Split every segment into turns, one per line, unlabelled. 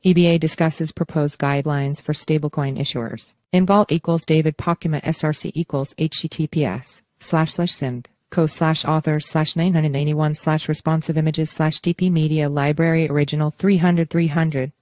EBA discusses proposed guidelines for stablecoin issuers. Involve equals David Pokima SRC equals https://simd co/authors/981/responsive images/dp media library original 300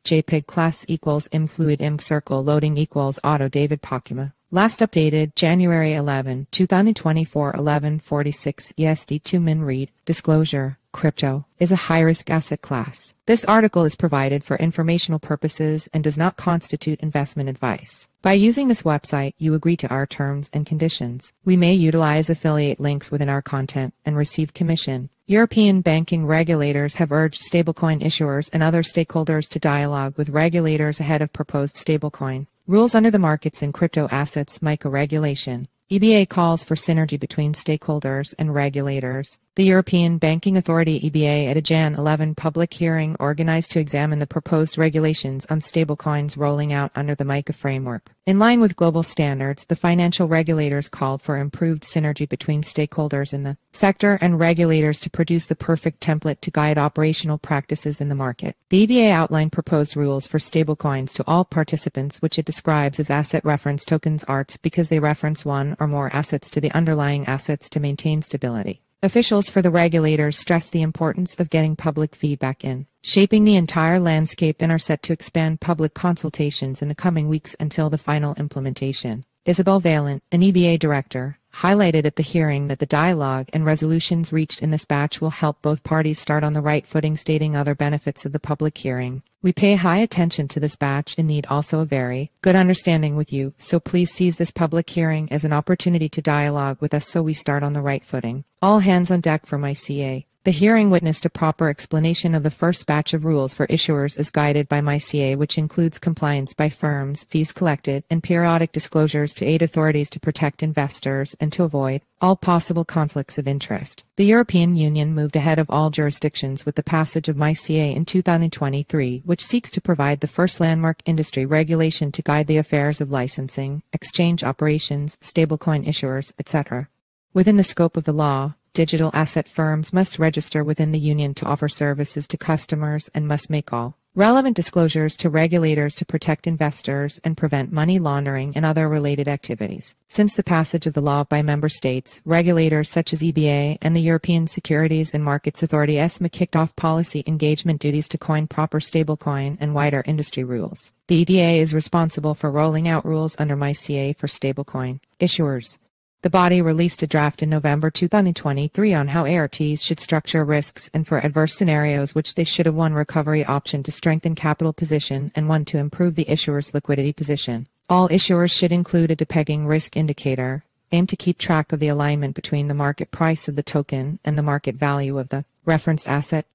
jpeg class equals imfluid img circle loading equals auto David Pokima. Last updated January 11, 2024 11:46 EST 2 min read. Disclosure: crypto is a high-risk asset class. This article is provided for informational purposes and does not constitute investment advice. By using this website, you agree to our terms and conditions. We may utilize affiliate links within our content and receive commission. European banking regulators have urged stablecoin issuers and other stakeholders to dialogue with regulators ahead of proposed stablecoin rules under the Markets in Crypto Assets MICA regulation. EBA calls for synergy between stakeholders and regulators. The European Banking Authority EBA at a Jan 11 public hearing organized to examine the proposed regulations on stablecoins rolling out under the MICA framework. In line with global standards, the financial regulators called for improved synergy between stakeholders in the sector and regulators to produce the perfect template to guide operational practices in the market. The EBA outlined proposed rules for stablecoins to all participants, which it describes as asset reference tokens ARTs because they reference one or more assets to the underlying assets to maintain stability. Officials for the regulators stress the importance of getting public feedback in, shaping the entire landscape and are set to expand public consultations in the coming weeks until the final implementation. Isabel Valent, an EBA director, highlighted at the hearing that the dialogue and resolutions reached in this batch will help both parties start on the right footing, stating other benefits of the public hearing. We pay high attention to this batch and need also a very good understanding with you, so please seize this public hearing as an opportunity to dialogue with us so we start on the right footing. All hands on deck for MICA. The hearing witnessed a proper explanation of the first batch of rules for issuers as guided by MICA, which includes compliance by firms, fees collected, and periodic disclosures to aid authorities to protect investors and to avoid all possible conflicts of interest. The European Union moved ahead of all jurisdictions with the passage of MICA in 2023, which seeks to provide the first landmark industry regulation to guide the affairs of licensing, exchange operations, stablecoin issuers, etc. Within the scope of the law, digital asset firms must register within the Union to offer services to customers and must make all relevant disclosures to regulators to protect investors and prevent money laundering and other related activities. Since the passage of the law by member states, regulators such as EBA and the European Securities and Markets Authority ESMA kicked off policy engagement duties to coin proper stablecoin and wider industry rules. The EBA is responsible for rolling out rules under MICA for stablecoin issuers. The body released a draft in November 2023 on how ARTs should structure risks and for adverse scenarios, which they should have one recovery option to strengthen capital position and one to improve the issuer's liquidity position. All issuers should include a depegging risk indicator, aim to keep track of the alignment between the market price of the token and the market value of the reference asset,